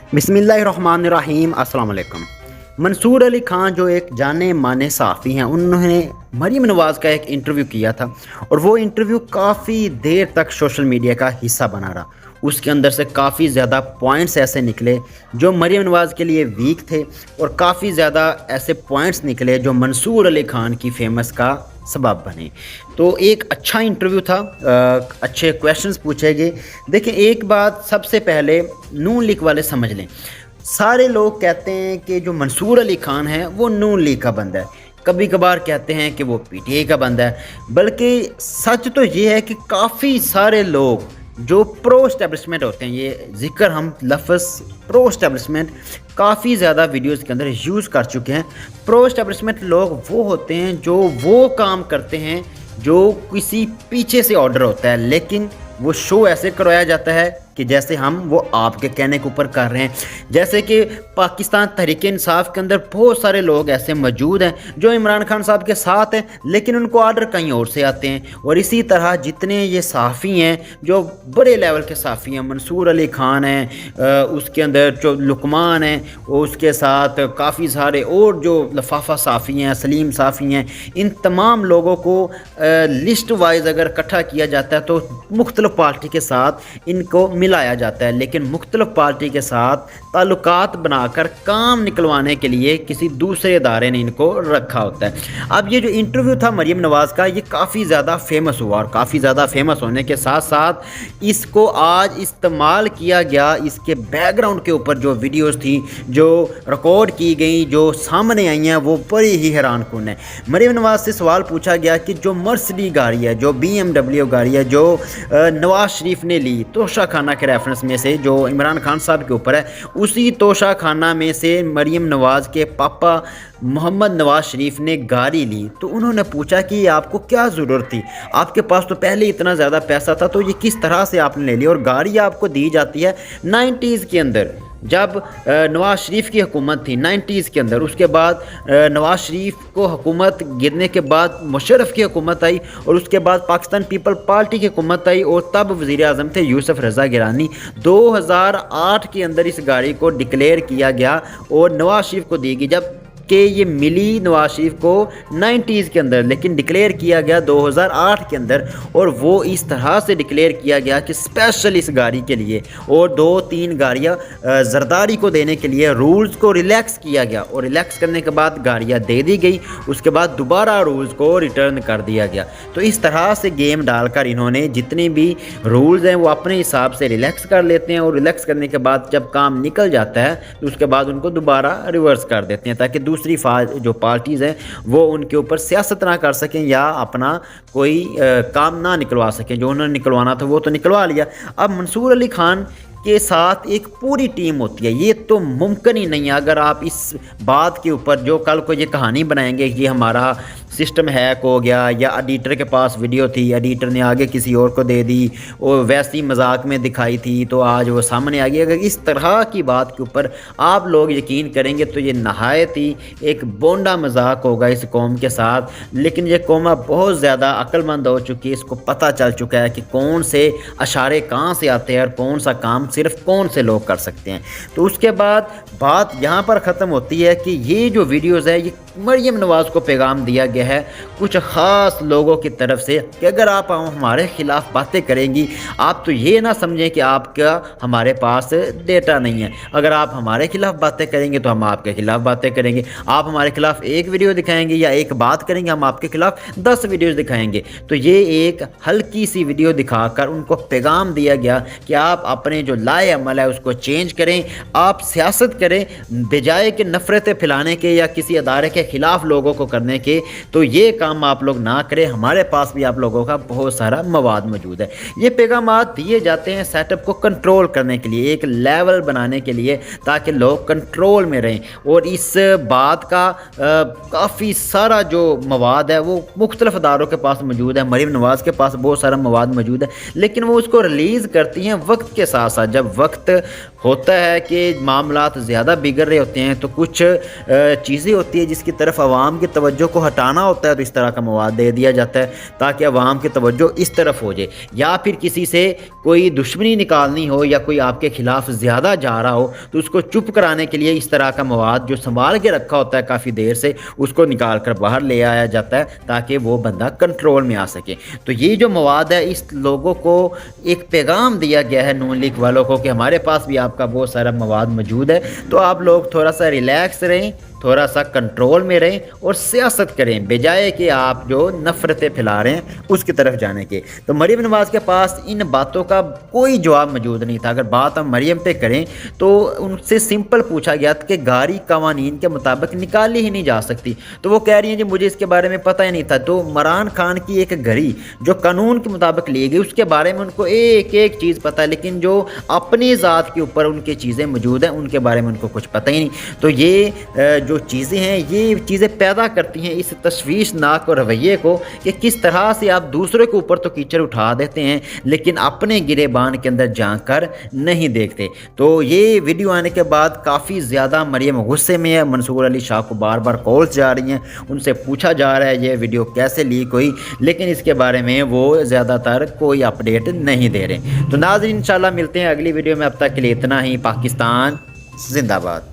बिस्मिल्लाहिर्रहमानिर्रहीम। अस्सलाम वालेकुम। मंसूर अली खान जो एक जाने माने सहाफ़ी हैं, उन्होंने मरीम नवाज़ का एक इंटरव्यू किया था और वो इंटरव्यू काफ़ी देर तक सोशल मीडिया का हिस्सा बना रहा। उसके अंदर से काफ़ी ज़्यादा पॉइंट्स ऐसे निकले जो मरीम नवाज़ के लिए वीक थे और काफ़ी ज़्यादा ऐसे पॉइंट्स निकले जो मंसूर अली खान की फेमस का सबब बने। तो एक अच्छा इंटरव्यू था, अच्छे क्वेश्चंस पूछे गए। देखिए, एक बात सबसे पहले नून लीग वाले समझ लें। सारे लोग कहते हैं कि जो मंसूर अली खान है वो नून लीग का बंदा है, कभी कभार कहते हैं कि वो पीटीआई का बंदा है, बल्कि सच तो ये है कि काफ़ी सारे लोग जो प्रो एस्टेब्लिशमेंट होते हैं, ये जिक्र हम लफ्ज़ प्रो एस्टेब्लिशमेंट काफ़ी ज़्यादा वीडियोस के अंदर यूज़ कर चुके हैं। प्रो एस्टेब्लिशमेंट लोग वो होते हैं जो वो काम करते हैं जो किसी पीछे से ऑर्डर होता है, लेकिन वो शो ऐसे करवाया जाता है कि जैसे हम वो आपके कहने के ऊपर कर रहे हैं। जैसे कि पाकिस्तान तहरीक इंसाफ के अंदर बहुत सारे लोग ऐसे मौजूद हैं जो इमरान खान साहब के साथ हैं, लेकिन उनको आर्डर कहीं और से आते हैं। और इसी तरह जितने ये सहाफ़ी हैं जो बड़े लेवल के सहाफ़ी हैं, मंसूर अली खान हैं, उसके अंदर जो लुकमान हैं, उसके साथ काफ़ी सारे और जो लफाफा सहाफ़ी हैं, सलीम सहाफ़ी हैं, इन तमाम लोगों को लिस्ट वाइज अगर इकट्ठा किया जाता है तो मुख्तलिफ पार्टी के साथ इनको मिलाया जाता है, लेकिन मुख्तलिफ पार्टी के साथ ताल्लुकात बनाकर काम निकलवाने के लिए किसी दूसरे इदारे ने इनको रखा होता है। अब ये जो इंटरव्यू था मरीम नवाज़ का, ये काफ़ी ज़्यादा फेमस हुआ और काफ़ी ज़्यादा फेमस होने के साथ साथ इसको आज इस्तेमाल किया गया। इसके बैकग्राउंड के ऊपर जो वीडियोस थी जो रिकॉर्ड की गई, जो सामने आई हैं, वो बड़ी ही हैरान कुन है। मरीम नवाज़ से सवाल पूछा गया कि जो मर्सिडीज गाड़ी है, जो BMW गाड़ी है, जो नवाज शरीफ ने ली तोशा खाना के रेफरेंस में से, जो इमरान खान साहब के ऊपर है, उसी तोशा खाना में से मरीम नवाज़ के पापा मोहम्मद नवाज शरीफ ने गाड़ी ली। तो उन्होंने पूछा कि आपको क्या ज़रूरत थी, आपके पास तो पहले इतना ज़्यादा पैसा था, तो ये किस तरह से आपने ले लिया। और गाड़ी आपको दी जाती है 90s के अंदर, जब नवाज शरीफ की हुकूमत थी 90s के अंदर। उसके बाद नवाज शरीफ को हुकूमत गिरने के बाद मुशर्रफ की हुकूमत आई और उसके बाद पाकिस्तान पीपल पार्टी की हुकूमत आई और तब वज़ीर आज़म थे यूसुफ रज़ा गिलानी। 2008 के अंदर इस गाड़ी को डिक्लेयर किया गया और नवाज शरीफ को दी गई, जब कि ये मिली नवाज शरीफ को 90s के अंदर, लेकिन डिक्लेयर किया गया 2008 के अंदर। और वो इस तरह से डिक्लेयर किया गया कि स्पेशल इस गाड़ी के लिए और 2-3 गाड़ियाँ जरदारी को देने के लिए रूल्स को रिलैक्स किया गया और रिलैक्स करने के बाद गाड़ियाँ दे दी गई। उसके बाद दोबारा रूल्स को रिटर्न कर दिया गया। तो इस तरह से गेम डालकर इन्होंने जितने भी रूल्स हैं वो अपने हिसाब से रिलैक्स कर लेते हैं और रिलैक्स करने के बाद जब काम निकल जाता है तो उसके बाद उनको दोबारा रिवर्स कर देते हैं, ताकि दूसरी जो पार्टीज़ हैं वो उनके ऊपर सियासत ना कर सकें या अपना कोई काम ना निकलवा सकें। जो उन्होंने निकलवाना था वो तो निकलवा लिया। अब मंसूर अली खान के साथ एक पूरी टीम होती है, ये तो मुमकिन ही नहीं है। अगर आप इस बात के ऊपर जो कल को ये कहानी बनाएंगे कि हमारा सिस्टम हैक हो गया या एडिटर के पास वीडियो थी, एडिटर ने आगे किसी और को दे दी और वैसी मजाक में दिखाई थी तो आज वो सामने आ गई, अगर इस तरह की बात के ऊपर आप लोग यकीन करेंगे तो ये नहायत ही एक बोंडा मजाक होगा इस कौम के साथ। लेकिन ये कौम बहुत ज़्यादा अक्लमंद हो चुकी है, इसको पता चल चुका है कि कौन से अशारे कहाँ से आते हैं और कौन सा काम सिर्फ कौन से लोग कर सकते हैं। तो उसके बाद बात यहाँ पर ख़त्म होती है कि ये जो वीडियोज़ है ये मरीम नवाज़ को पैगाम दिया गया है कुछ ख़ास लोगों की तरफ से कि अगर आप हमारे ख़िलाफ़ बातें करेंगी, आप तो ये ना समझें कि आपका हमारे पास डेटा नहीं है। अगर आप हमारे ख़िलाफ़ बातें करेंगे तो हम आपके ख़िलाफ़ बातें करेंगे। आप हमारे ख़िलाफ़ एक वीडियो दिखाएंगे या एक बात करेंगे, हम आपके ख़िलाफ़ 10 वीडियोज़ दिखाएंगे। तो ये एक हल्की सी वीडियो दिखाकर उनको पैगाम दिया गया कि आप अपने जो लाए अमल है उसको चेंज करें, आप सियासत करें बजाय कि नफ़रतें फैलाने के या किसी अदारे के ख़िलाफ़ लोगों को करने के। तो ये काम आप लोग ना करें, हमारे पास भी आप लोगों का बहुत सारा मवाद मौजूद है। ये पैगामात दिए जाते हैं सेटअप को कंट्रोल करने के लिए, एक लेवल बनाने के लिए, ताकि लोग कंट्रोल में रहें। और इस बात का काफ़ी सारा जो मवाद है वो मुख्तलिफ अदारों के पास मौजूद है। मरीम नवाज़ के पास बहुत सारा मवाद मौजूद है, लेकिन वो उसको रिलीज़ करती हैं वक्त के साथ साथ। जब वक्त ہوتا ہے کہ معاملات زیادہ بگڑ رہے ہوتے ہیں تو کچھ چیزیں ہوتی ہیں جس کی طرف عوام کی توجہ کو ہٹانا ہوتا ہے، تو اس طرح کا مواد دے دیا جاتا ہے تاکہ عوام کی توجہ اس طرف ہو جائے، یا پھر کسی سے کوئی دشمنی نکالنی ہو یا کوئی آپ کے خلاف زیادہ جا رہا ہو تو اس کو چپ کرانے کے لیے اس طرح کا مواد جو سنبھال کے رکھا ہوتا ہے کافی دیر سے اس کو نکال کر باہر لے آیا جاتا ہے تاکہ وہ بندہ کنٹرول میں آ سکے۔ تو یہ جو مواد ہے اس لوگوں کو ایک پیغام دیا گیا ہے نون لیگ والوں کو کہ ہمارے پاس بھی آپ کا بہت سارا مواد موجود ہے، تو آپ لوگ تھوڑا سا ریلیکس رہیں، تھوڑا سا کنٹرول میں رہیں اور سیاست کریں بجائے کہ آپ جو نفرتیں پھیلا رہے ہیں اس کی طرف جانے کے۔ تو مریم نواز کے پاس ان باتوں کا کوئی جواب موجود نہیں تھا۔ اگر بات ہم مریم پہ کریں تو ان سے سمپل پوچھا گیا تھا کہ گاڑی قوانین کے مطابق نکالی ہی نہیں جا سکتی، تو وہ کہہ رہی ہیں جی مجھے اس کے بارے میں پتہ ہی نہیں تھا۔ تو عمران خان کی ایک گھڑی جو قانون کے مطابق لی گئی اس کے بارے میں ان کو ایک ایک چیز پتہ ہے، لیکن جو اپنی ذات کے اوپر ان کی چیزیں موجود ہیں ان کے بارے میں ان کو کچھ پتہ ہی نہیں۔ تو یہ جو چیزیں ہیں یہ چیزیں پیدا کرتی ہیں اس تشویشناک رویے کو کہ کس طرح سے آپ دوسرے کے اوپر تو کیچڑ اٹھا دیتے ہیں لیکن اپنے گریبان کے اندر جھانک کر نہیں دیکھتے۔ تو یہ ویڈیو آنے کے بعد کافی زیادہ مریم غصے میں ہے، منصور علی شاہ کو بار بار کالز جا رہی ہیں، ان سے پوچھا جا رہا ہے یہ ویڈیو کیسے لیک ہوئی، لیکن اس کے بارے میں وہ زیادہ تر کوئی اپڈیٹ نہیں دے رہے۔ تو ناظرین انشاءاللہ ملتے ہیں اگلی ویڈیو میں، اب تک کے لیے اتنا ہی۔ پاکستان زندہ باد۔